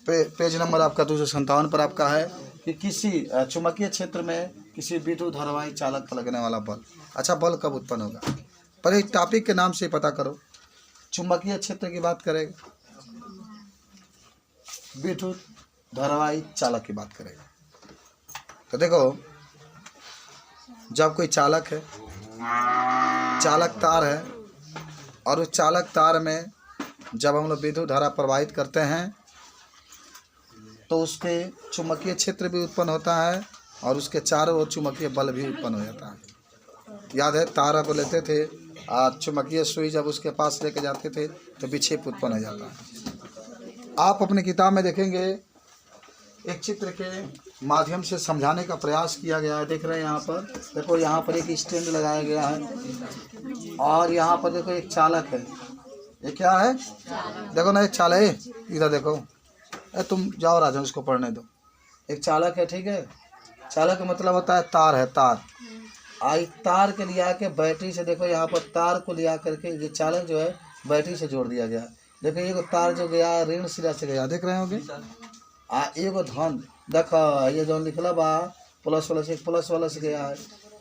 Page number आपका 257 पर आपका है कि किसी चुंबकीय क्षेत्र में किसी विद्युत धारावाही चालक पर लगने वाला बल। अच्छा, बल कब उत्पन्न होगा? पर एक टॉपिक के नाम से पता करो। चुंबकीय क्षेत्र की बात करेगा, विद्युत धारावाही चालक की बात करेगा। तो देखो, जब कोई चालक है, चालक तार है, और उस चालक तार में जब हम लोग विद्युत धारा प्रवाहित करते हैं तो उसके चुंबकीय क्षेत्र भी उत्पन्न होता है और उसके चारों ओर चुंबकीय बल भी उत्पन्न हो जाता है। याद है, तार आप लेते थे और चुंबकीय सुई जब उसके पास लेके जाते थे तो विक्षेप उत्पन्न हो जाता है। आप अपनी किताब में देखेंगे, एक चित्र के माध्यम से समझाने का प्रयास किया गया है। देख रहे हैं यहाँ पर, देखो यहाँ पर एक स्टैंड लगाया गया है और यहाँ पर देखो एक चालक है। ये क्या है? देखो ना, एक चालक है, इधर देखो। तुम जाओ राजन, उसको पढ़ने दो। एक चालक है, ठीक है। चालक का मतलब होता है तार है, तार। आई तार के लिया के बैटरी से, देखो यहाँ पर तार को लिया करके ये चालक जो है बैटरी से जोड़ दिया गया। देखो ये तार जो गया ऋण सिरा से गया, देख रहे होंगे। एगो धन देखो, ये जो लिखला बा प्लस वाला से, प्लस वाला से गया है,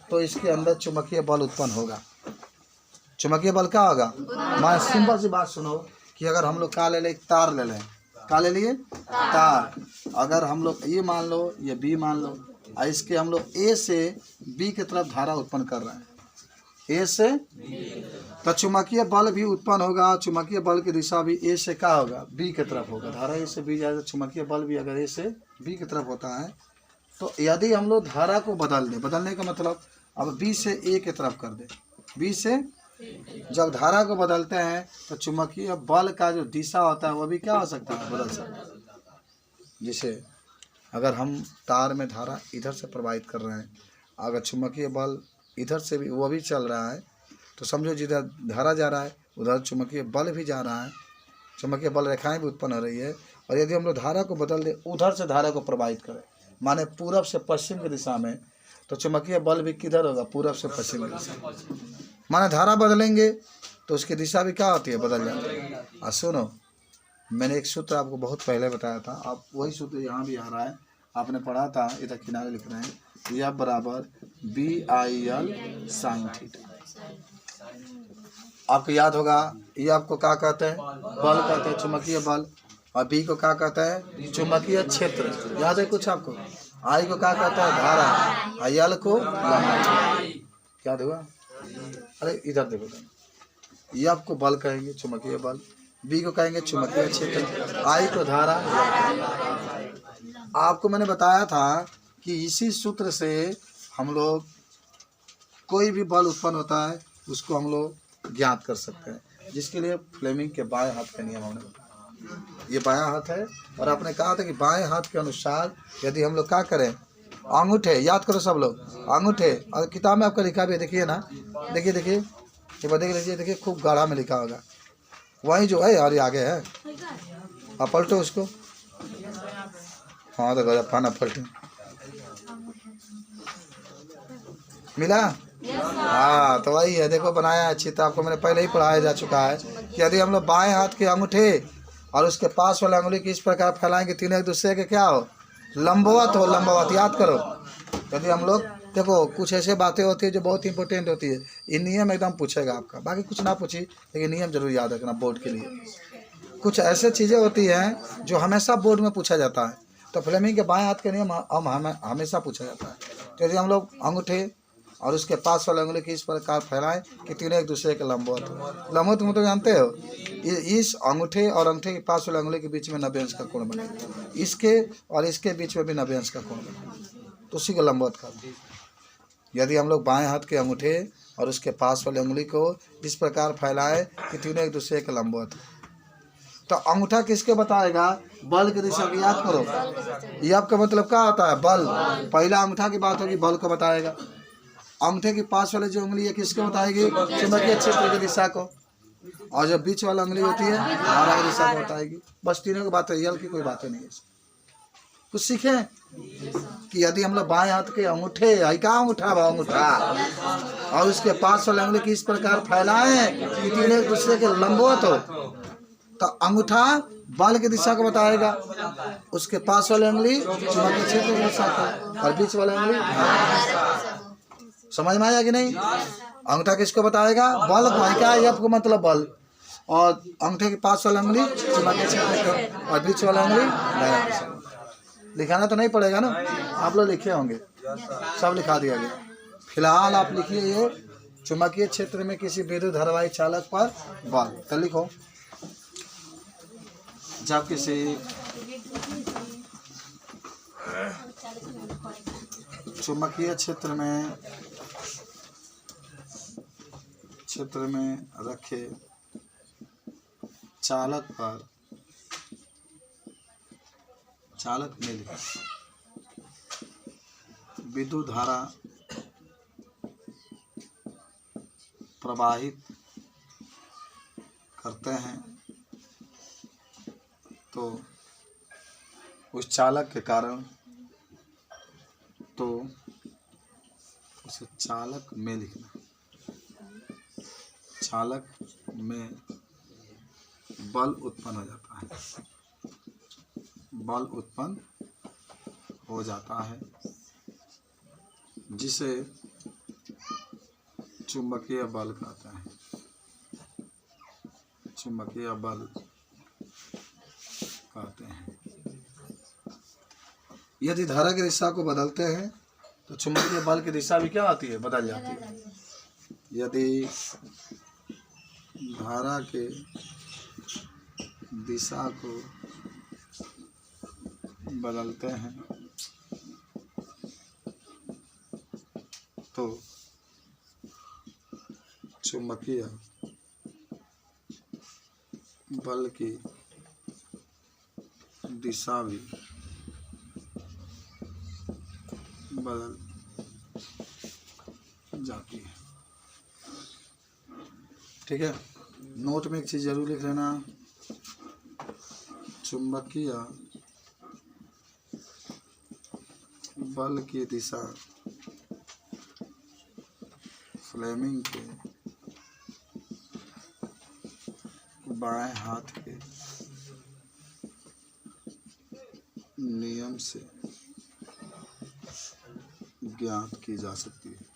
तो इसके अंदर चुंबकीय बल उत्पन्न होगा। चुंबकीय बल क्या होगा? मैं सिंपल सी बात सुनो कि अगर हम लोग का ले लें, तार ले लें, क्या ले लिए? तार। अगर हम लोग ये मान लो, ये बी मान लो, और इसके हम लोग ए से बी की तरफ धारा उत्पन्न कर रहे हैं, ए से, तो चुंबकीय बल भी उत्पन्न होगा। चुंबकीय बल की दिशा भी ए से क्या होगा? बी की तरफ होगा। धारा ए से बी जाए, चुंबकीय बल भी अगर ए से बी की तरफ होता है, तो यदि हम लोग धारा को बदल दें, बदलने का मतलब अब बी से ए की तरफ कर दें, बी से जब धारा को बदलते हैं तो चुंबकीय बल का जो दिशा होता है वो भी क्या हो सकता है? बदल सकता है। जैसे अगर हम तार में धारा इधर से प्रवाहित कर रहे हैं, अगर चुंबकीय बल इधर से भी वो भी चल रहा है, तो समझो जिधर धारा जा रहा है उधर चुंबकीय बल भी जा रहा है, चुंबकीय बल रेखाएं भी उत्पन्न हो रही है। और यदि हम लोग धारा को बदल दें, उधर से धारा को प्रवाहित करें, माने पूरब से पश्चिम की दिशा में, तो चुंबकीय बल भी किधर होगा? पूरब से पश्चिम की दिशा में। माने धारा बदलेंगे तो उसकी दिशा भी क्या होती है? बदल जाती है। और सुनो, मैंने एक सूत्र आपको बहुत पहले बताया था, आप वही सूत्र यहाँ भी आ रहा है, आपने पढ़ा था, इधर किनारे लिख रहे हैं, यह बराबर BIL sin थीटा। आपको याद होगा, ये आपको क्या कहते हैं? बल कहते हैं, चुंबकीय बल। और बी को क्या कहता है? चुंबकीय क्षेत्र। याद है कुछ आपको? आई को क्या कहता है? धारा। और यल को याद हुआ? अरे इधर देखो, ये आपको बल कहेंगे, चुंबकीय बल। बी को कहेंगे चुंबकीय क्षेत्र, आई को धारा। आपको मैंने बताया था कि इसी सूत्र से हम लोग कोई भी बल उत्पन्न होता है उसको हम लोग ज्ञात कर सकते हैं, जिसके लिए फ्लेमिंग के बाएं हाथ का नियम हमने बताया। ये बायां हाथ है, और आपने कहा था कि बाएं हाथ के अनुसार यदि हम लोग क्या करें, अंगूठे, याद करो सब लोग, अंगूठे, और किताब में आपका लिखा भी है, देखिए ना, देखिए देखिए, ये देख लीजिए, देखिए खूब गाढ़ा में लिखा होगा, वही जो है और ये आगे है। आप पलटो उसको, हाँ तो पाना पलटो, मिला? हाँ, तो वही है, देखो बनाया अच्छी तरह, आपको मैंने पहले ही पढ़ाया जा चुका है कि यदि हम लोग बाएं हाथ के अंगूठे और उसके पास वाले अंगुली की इस प्रकार फैलाएंगे, तीनों एक दूसरे के क्या हो? लंबवत हो, लंबवत। याद करो, यदि हम लोग, देखो कुछ ऐसे बातें होती है जो बहुत इंपॉर्टेंट होती है, ये नियम एकदम पूछेगा आपका, बाकी कुछ ना पूछी, लेकिन नियम जरूर याद रखना बोर्ड के लिए। कुछ ऐसे चीज़ें होती हैं जो हमेशा बोर्ड में पूछा जाता है, तो फ्लेमिंग के बाएं हाथ के नियम हम हमेशा पूछा जाता है। तो यदि हम लोग अंगूठे और उसके पास वाले अंगुली की इस प्रकार फैलाएं कि तीनों एक दूसरे के लंबवत हो। लंबवत मतलब जानते हो, इस अंगूठे और अंगूठे के पास वाले अंगुली के बीच में 90 अंश का कोण बने, इसके और इसके बीच में भी 90 अंश का कोण बने, तो उसी को लंबवत कहते हैं। यदि हम लोग बाएं हाथ के अंगूठे और उसके पास वाले अंगुली को इस प्रकार फैलाएं कि तीनों एक दूसरे के लंबवत हो, तो अंगूठा किसके बताएगा? बल की दिशा की। याद करो, ये आपका मतलब क्या होता है? बल। पहला अंगूठा की बात होगी, बल को बताएगा। अंगूठे के पास वाले जो उंगली है किसको बताएगी? चुंबकीय क्षेत्र की दिशा को। और जो बीच वाला उंगली होती है धारा की दिशा को बताएगी। बस तीनों की बात है, यल की कोई बात नहीं है। कुछ सीखें कि यदि हम लोग बाएं हाथ के अंगूठे, अंगूठा और उसके पास वाले उंगली की इस प्रकार फैलाएं कि तीनों एक दूसरे के लंबवत हो, तो अंगूठा बल की दिशा को बताएगा, उसके पास वाली उंगली चुंबकीय क्षेत्र की दिशा को और बीच वाली उंगली। समझ में आया कि नहीं? अंगूठा किसको बताएगा? बल को। क्या एफ को मतलब बल, और अंगूठे के पास वाली उंगली चुंबकीय क्षेत्र को और बीच वाली उंगली धारा दिशा। लिखाना तो नहीं पड़ेगा ना, आप लोग लिखे होंगे, सब लिखा दिया गया। फिलहाल आप लिखिए ये चुंबकीय क्षेत्र में किसी विद्युत धारावाही चालक पर बल। तो लिखो, जब किसी चुंबकीय क्षेत्र में रखे चालक में विद्युत धारा प्रवाहित करते हैं तो उस चालक के कारण, तो उसे चालक में लिखना, चालक में बल उत्पन्न हो जाता है, बल उत्पन्न हो जाता है जिसे चुंबकीय बल कहते हैं, चुंबकीय बल कहते हैं। यदि धारा की दिशा को बदलते हैं तो चुंबकीय बल की दिशा भी क्या आती है? बदल जाती है। यदि धारा के दिशा को बदलते हैं तो चुंबकीय बल की दिशा भी बदल जाती है। ठीक है, नोट में एक चीज जरूर लिख लेना, चुंबकीय बल की दिशा फ्लेमिंग के बाएं हाथ के नियम से ज्ञात की जा सकती है।